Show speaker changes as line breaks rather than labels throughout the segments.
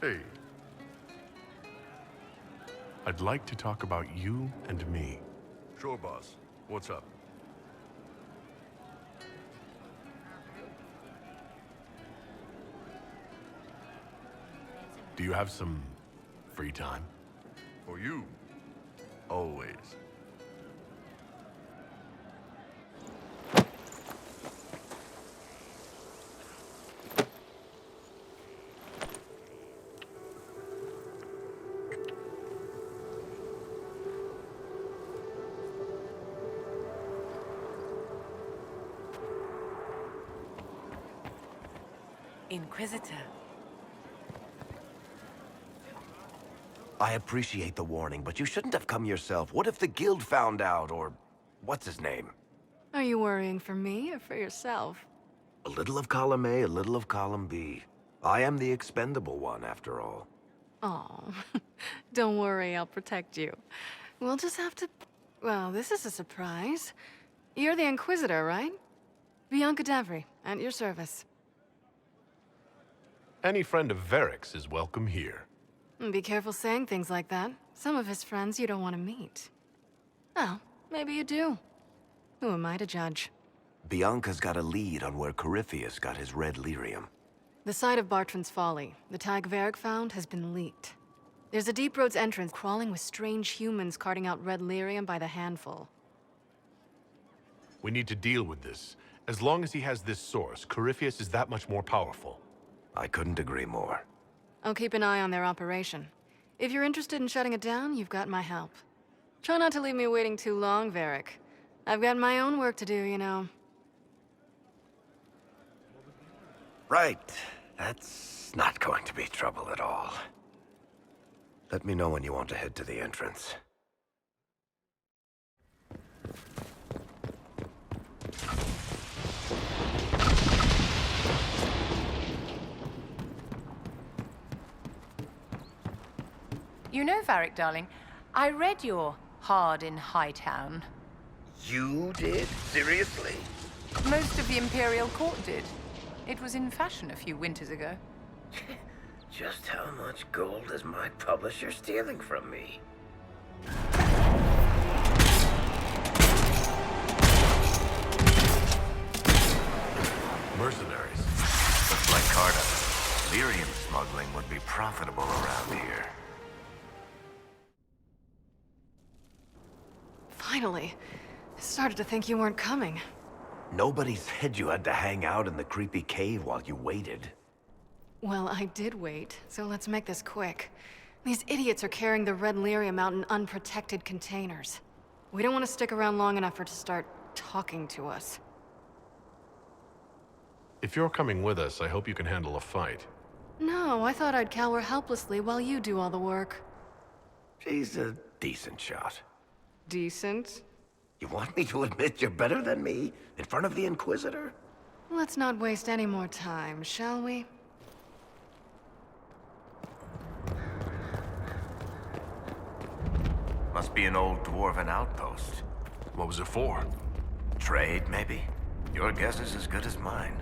Hey. I'd like to talk about you and me.
Sure, boss. What's up?
Do you have some free time?
For you. Always.
Inquisitor.
I appreciate the warning, but you shouldn't have come yourself. What if the guild found out, or what's his name?
Are you worrying for me or for yourself?
A little of column A, a little of column B. I am the expendable one, after all.
Oh, don't worry, I'll protect you. We'll just have to... Well, this is a surprise. You're the Inquisitor, right? Bianca Davry, at your service.
Any friend of Varric's is welcome here.
Be careful saying things like that. Some of his friends you don't want to meet. Oh, maybe you do. Who am I to judge?
Bianca's got a lead on where Corypheus got his red lyrium.
The site of Bartran's Folly, the tag Varric found, has been leaked. There's a Deep Roads entrance crawling with strange humans carting out red lyrium by the handful.
We need to deal with this. As long as he has this source, Corypheus is that much more powerful.
I couldn't agree more.
I'll keep an eye on their operation. If you're interested in shutting it down, you've got my help. Try not to leave me waiting too long, Varric. I've got my own work to do, you know.
Right. That's not going to be trouble at all. Let me know when you want to head to the entrance.
You know, Varric, darling, I read your Hard in Hightown.
You did? Seriously?
Most of the Imperial Court did. It was in fashion a few winters ago.
Just how much gold is my publisher stealing from me?
Mercenaries.
Looks like Carta. Lyrium smuggling would be profitable around here.
Finally. I started to think you weren't coming.
Nobody said you had to hang out in the creepy cave while you waited.
Well, I did wait, so let's make this quick. These idiots are carrying the red lyrium out in unprotected containers. We don't want to stick around long enough for it to start talking to us.
If you're coming with us, I hope you can handle a fight.
No, I thought I'd cower helplessly while you do all the work.
She's a decent shot.
Decent?
You want me to admit you're better than me in front of the Inquisitor?
Let's not waste any more time, shall we?
Must be an old dwarven outpost.
What was it for?
Trade, maybe? Your guess is as good as mine.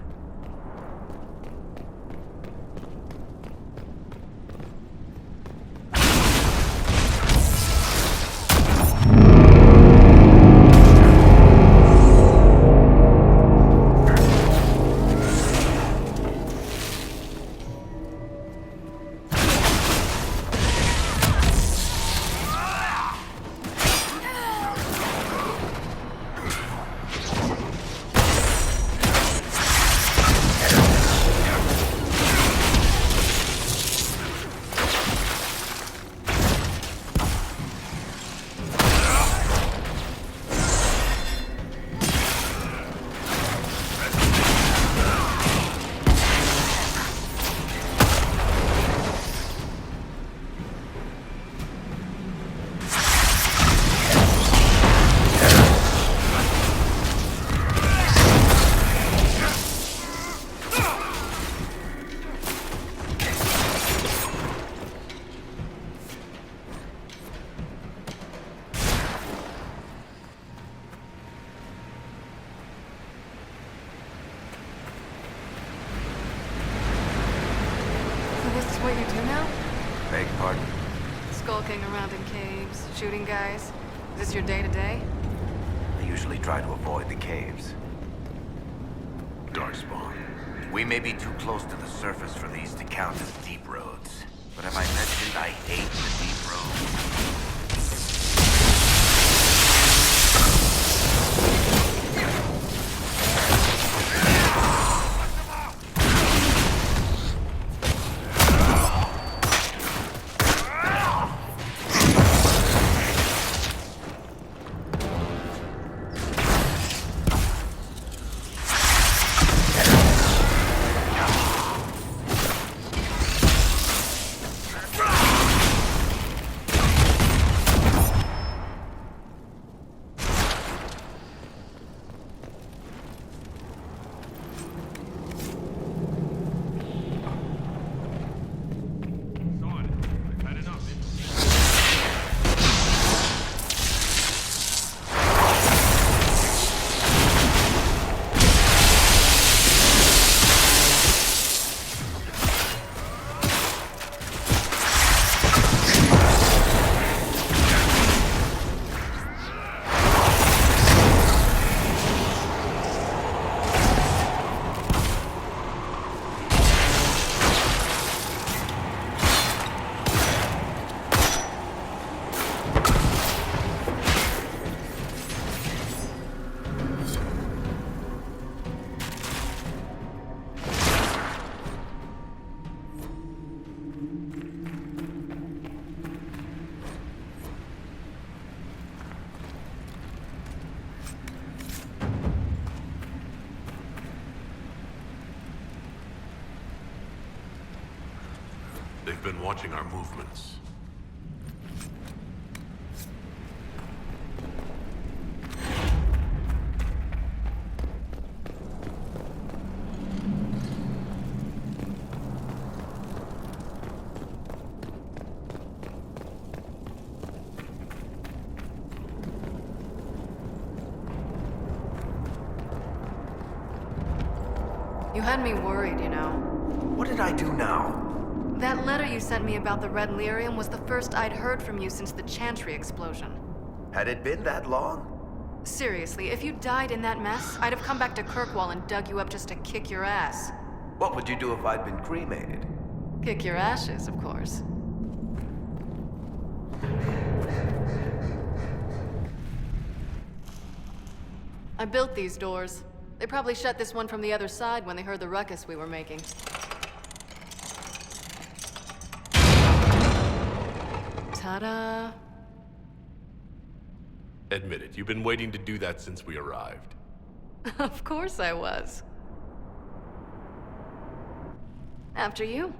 what you do now?
Beg pardon?
Skulking around in caves, shooting guys. Is this your day-to-day?
I usually try to avoid the caves.
Darkspawn.
We may be too close to the surface for these to count as deep roads. But have I mentioned I hate the deep roads?
They've been watching our movements.
You had me worried, you know.
What did I do now?
That letter you sent me about the red lyrium was the first I'd heard from you since the Chantry explosion.
Had it been that long?
Seriously, if you died in that mess, I'd have come back to Kirkwall and dug you up just to kick your ass.
What would you do if I'd been cremated?
Kick your ashes, of course. I built these doors. They probably shut this one from the other side when they heard the ruckus we were making. Ta-da!
Admit it, you've been waiting to do that since we arrived.
Of course I was. After you.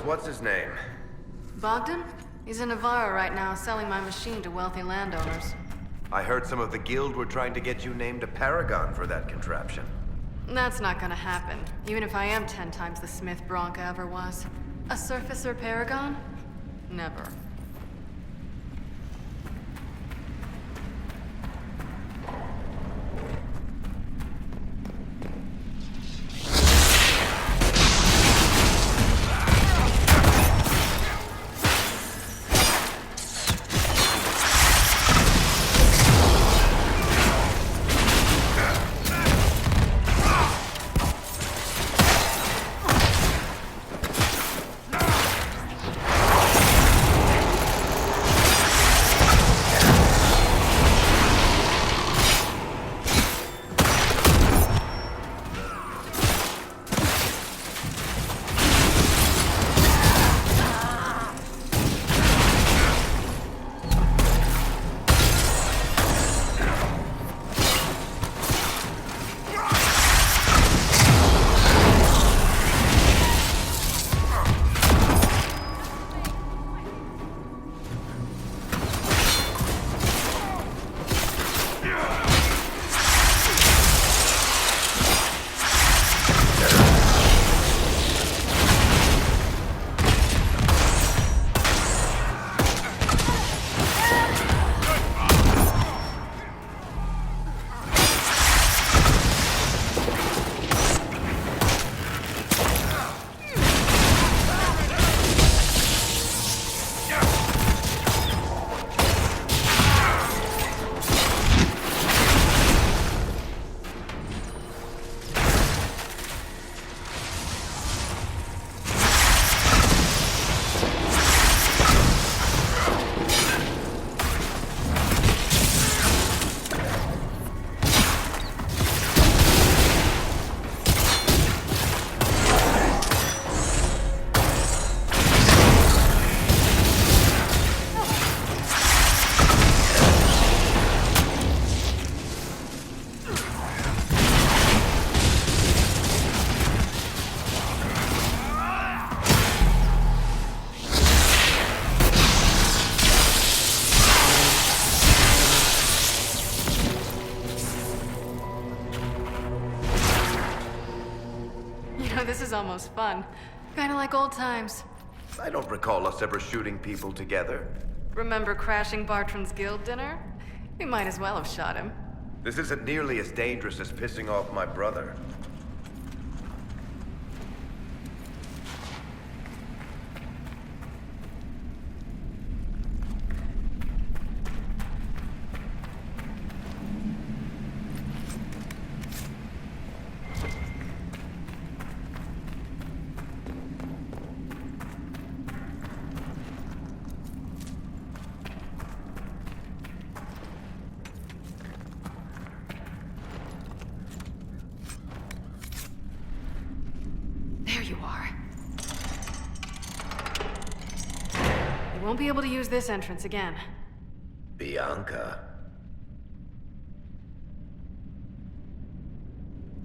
What's his name?
Bogdan? He's in Navarra right now, selling my machine to wealthy landowners.
I heard some of the guild were trying to get you named a paragon for that contraption.
That's not gonna happen, even if I am 10 times the smith Bianca ever was. A surfacer paragon? Never. This is almost fun. Kinda like old times.
I don't recall us ever shooting people together.
Remember crashing Bartran's guild dinner? We might as well have shot him.
This isn't nearly as dangerous as pissing off my brother.
There you are. You won't be able to use this entrance again.
Bianca.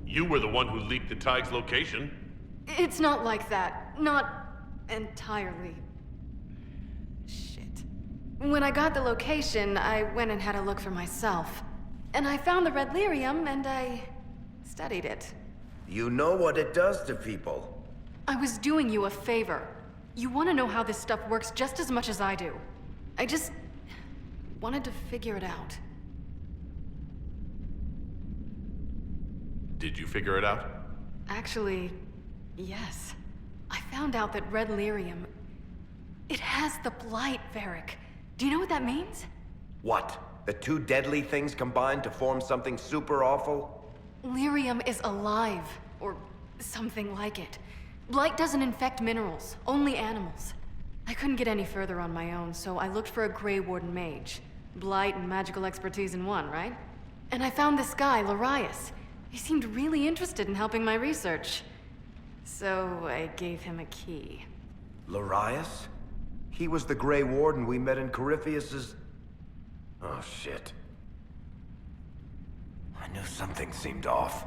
You were the one who leaked the Tig's location.
It's not like that. Not entirely. Shit. When I got the location, I went and had a look for myself. And I found the red lyrium, and I studied it.
You know what it does to people.
I was doing you a favor. You want to know how this stuff works just as much as I do. I just wanted to figure it out.
Did you figure it out?
Actually, yes. I found out that red lyrium, it has the blight, Varric. Do you know what that means?
What? The two deadly things combined to form something super awful?
Lyrium is alive, or something like it. Blight doesn't infect minerals, only animals. I couldn't get any further on my own, so I looked for a Grey Warden mage. Blight and magical expertise in one, right? And I found this guy, Larius. He seemed really interested in helping my research. So I gave him a key.
Larius? He was the Grey Warden we met in Corypheus's... Oh, shit. I knew something seemed off.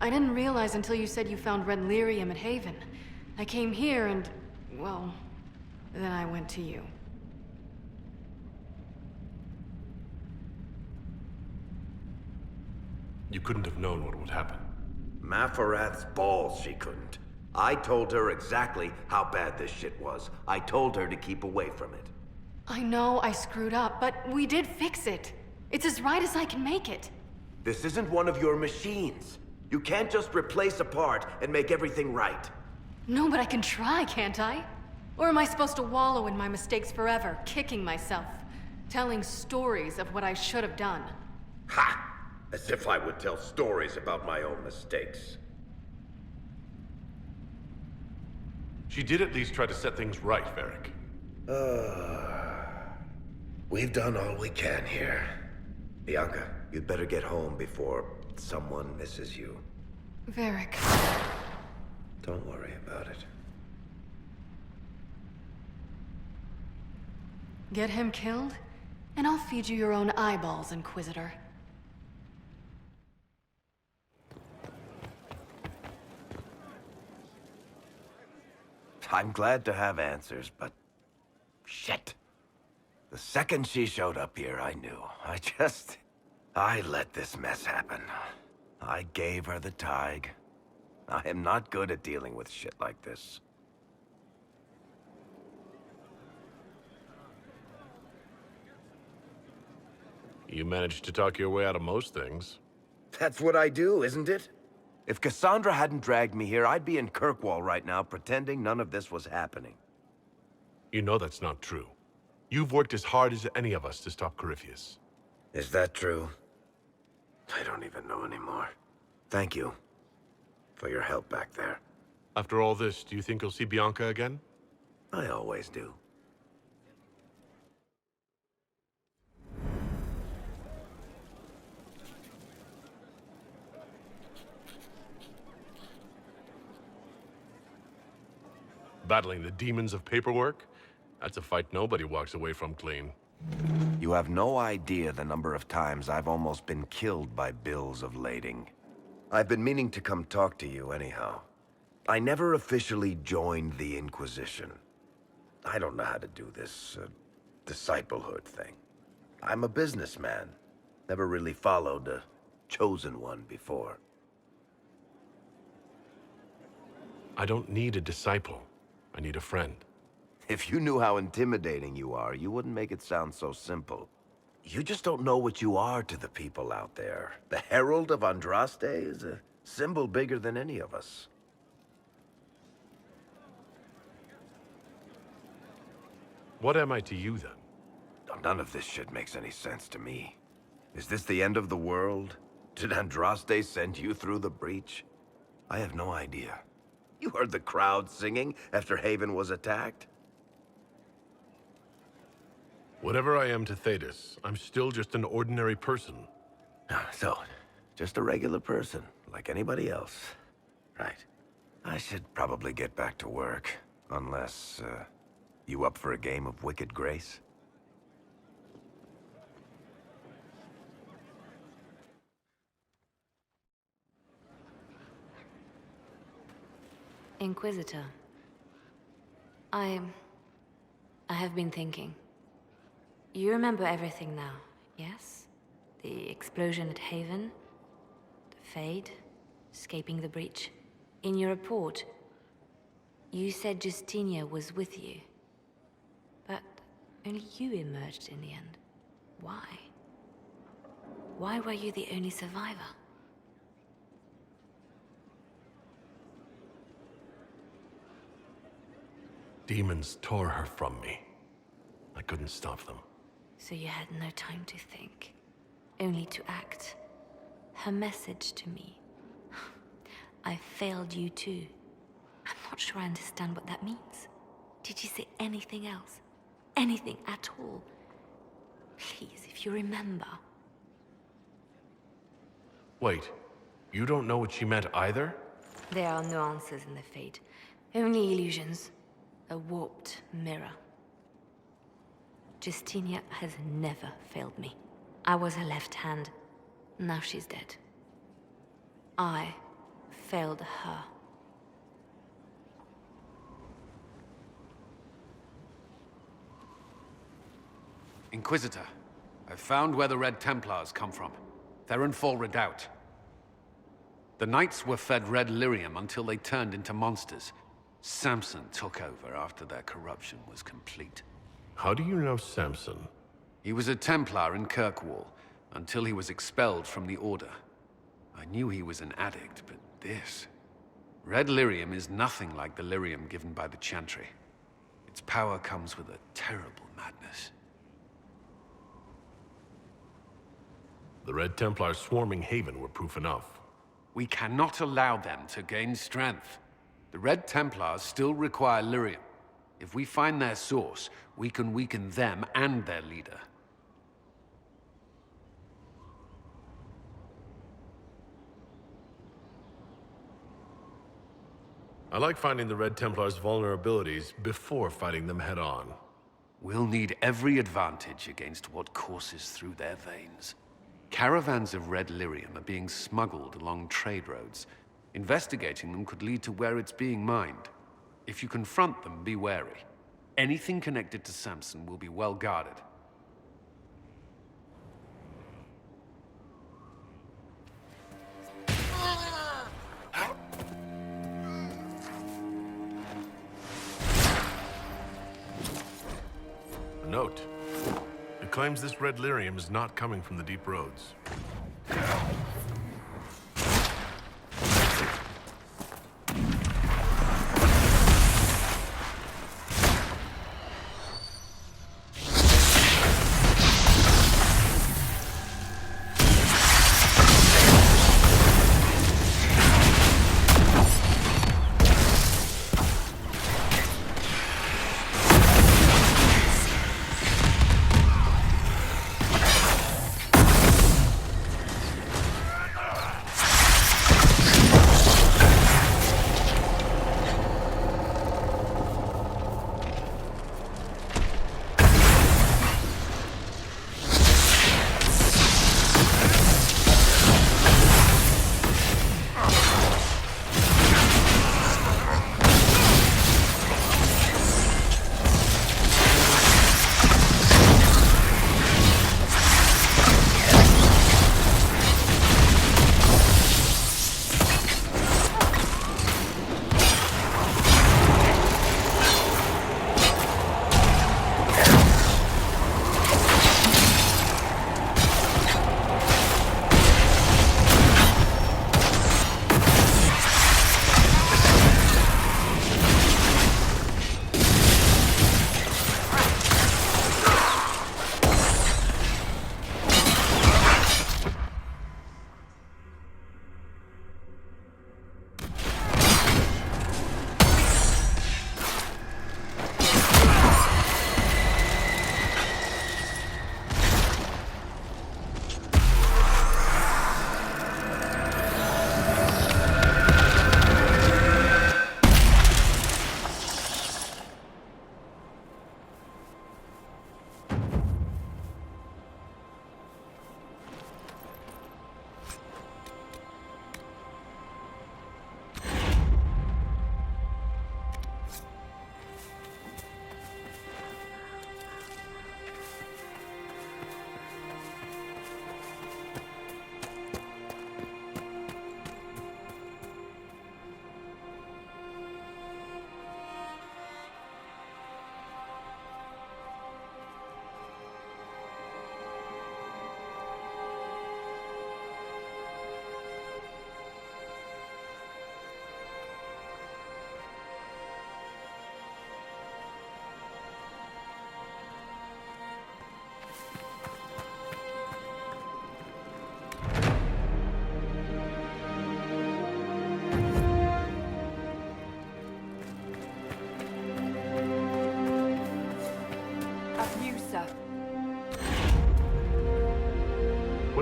I didn't realize until you said you found red lyrium at Haven. I came here and, well, then I went to you.
You couldn't have known what would happen.
Mafarath's balls, she couldn't. I told her exactly how bad this shit was. I told her to keep away from it.
I know I screwed up, but we did fix it. It's as right as I can make it.
This isn't one of your machines. You can't just replace a part and make everything right.
No, but I can try, can't I? Or am I supposed to wallow in my mistakes forever, kicking myself, telling stories of what I should have done?
Ha! As if I would tell stories about my own mistakes.
She did at least try to set things right, Varric.
We've done all we can here. Bianca, you'd better get home before someone misses you.
Varric.
Don't worry about it.
Get him killed, and I'll feed you your own eyeballs, Inquisitor.
I'm glad to have answers, but... shit. The second she showed up here, I knew. I let this mess happen. I gave her the Tig. I am not good at dealing with shit like this.
You managed to talk your way out of most things.
That's what I do, isn't it? If Cassandra hadn't dragged me here, I'd be in Kirkwall right now pretending none of this was happening.
You know that's not true. You've worked as hard as any of us to stop Corypheus.
Is that true? I don't even know anymore. Thank you for your help back there.
After all this, do you think you'll see Bianca again?
I always do.
Battling the demons of paperwork? That's a fight nobody walks away from clean.
You have no idea the number of times I've almost been killed by bills of lading. I've been meaning to come talk to you anyhow. I never officially joined the Inquisition. I don't know how to do this, disciplehood thing. I'm a businessman. Never really followed a chosen one before.
I don't need a disciple. I need a friend.
If you knew how intimidating you are, you wouldn't make it sound so simple. You just don't know what you are to the people out there. The Herald of Andraste is a symbol bigger than any of us.
What am I to you, then?
None of this shit makes any sense to me. Is this the end of the world? Did Andraste send you through the breach? I have no idea. You heard the crowd singing after Haven was attacked?
Whatever I am to Thedas, I'm still just an ordinary person.
So, just a regular person, like anybody else. Right. I should probably get back to work. Unless, you up for a game of Wicked Grace?
Inquisitor. I have been thinking. You remember everything now, yes? The explosion at Haven, the Fade, escaping the breach. In your report, you said Justinia was with you. But only you emerged in the end. Why? Why were you the only survivor?
Demons tore her from me. I couldn't stop them.
So you had no time to think, only to act. Her message to me. I failed you too. I'm not sure I understand what that means. Did you say anything else? Anything at all? Please, if you remember.
Wait, you don't know what she meant either?
There are no answers in the Fate. Only illusions. A warped mirror. Justinia has never failed me. I was her left hand. Now she's dead. I failed her.
Inquisitor, I've found where the Red Templars come from. They're in full redoubt. The Knights were fed red lyrium until they turned into monsters. Samson took over after their corruption was complete.
How do you know Samson?
He was a Templar in Kirkwall, until he was expelled from the Order. I knew he was an addict, but this... Red lyrium is nothing like the lyrium given by the Chantry. Its power comes with a terrible madness.
The Red Templars swarming Haven were proof enough.
We cannot allow them to gain strength. The Red Templars still require lyrium. If we find their source, we can weaken them and their leader.
I like finding the Red Templars' vulnerabilities before fighting them head-on.
We'll need every advantage against what courses through their veins. Caravans of red lyrium are being smuggled along trade roads. Investigating them could lead to where it's being mined. If you confront them, be wary. Anything connected to Samson will be well guarded.
A note. It claims this red lyrium is not coming from the deep roads.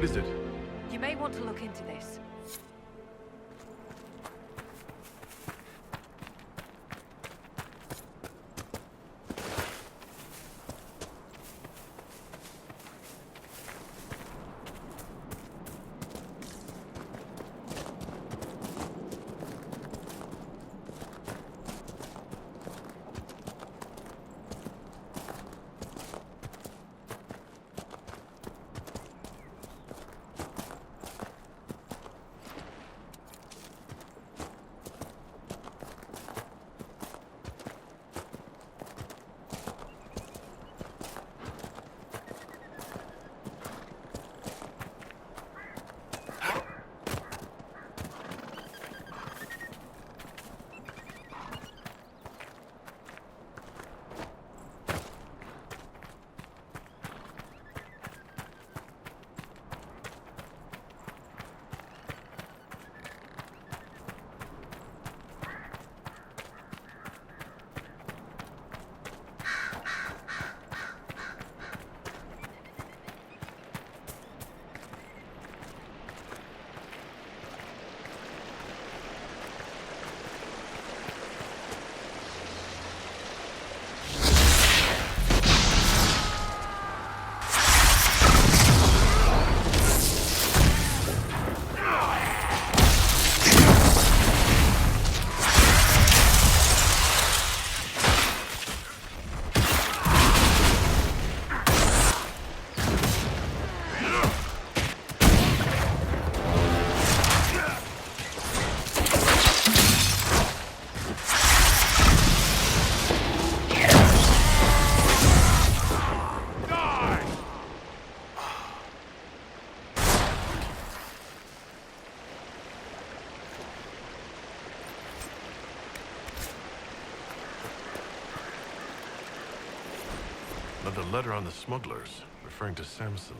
What is it?
You may want to look into this.
Another letter on the smugglers, referring to Samson.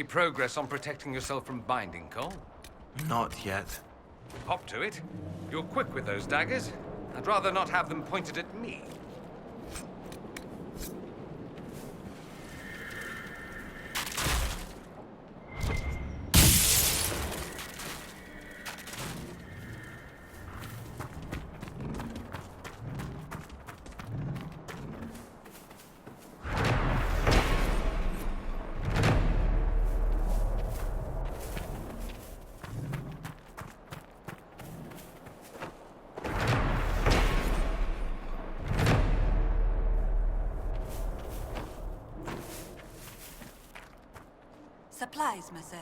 progress on protecting yourself from binding, Cole?
Not yet.
Hop to it. You're quick with those daggers. I'd rather not have them pointed at me.
Supplies, monsieur.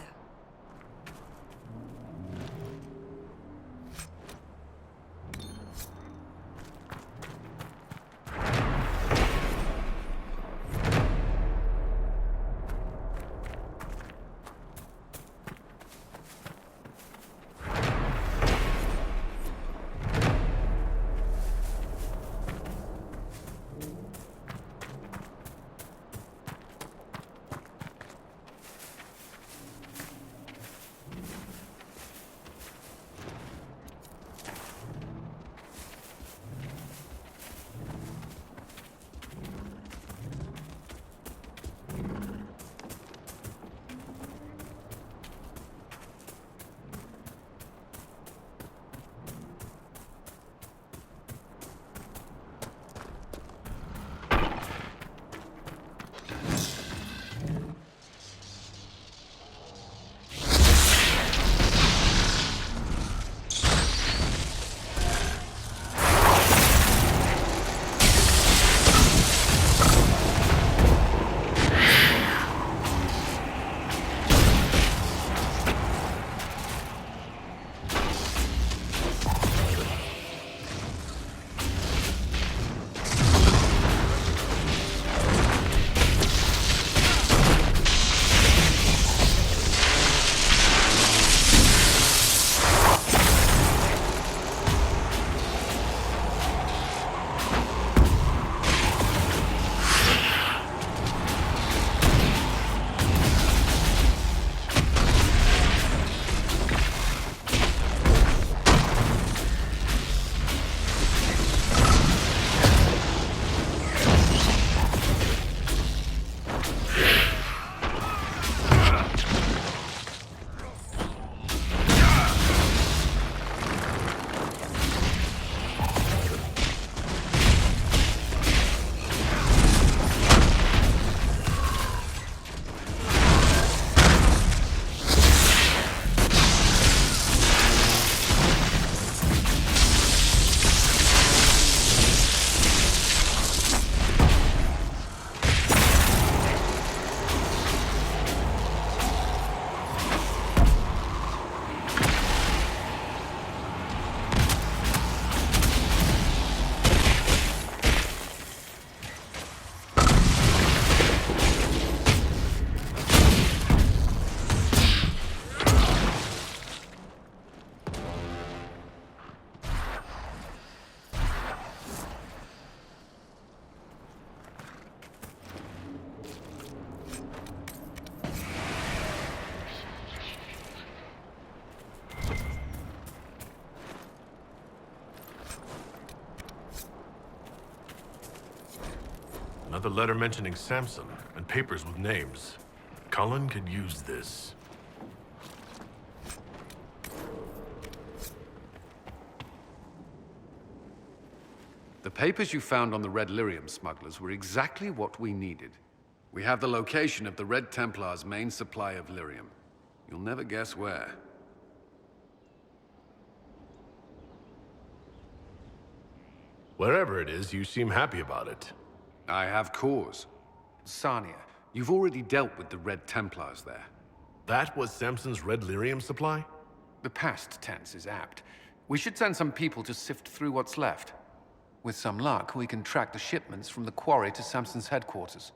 Another letter mentioning Samson, and papers with names. Cullen could use this.
The papers you found on the Red Lyrium smugglers were exactly what we needed. We have the location of the Red Templar's main supply of lyrium. You'll never guess where.
Wherever it is, you seem happy about it.
I have cause. Sarnia, you've already dealt with the Red Templars there.
That was Samson's Red Lyrium supply?
The past tense is apt. We should send some people to sift through what's left. With some luck, we can track the shipments from the quarry to Samson's headquarters.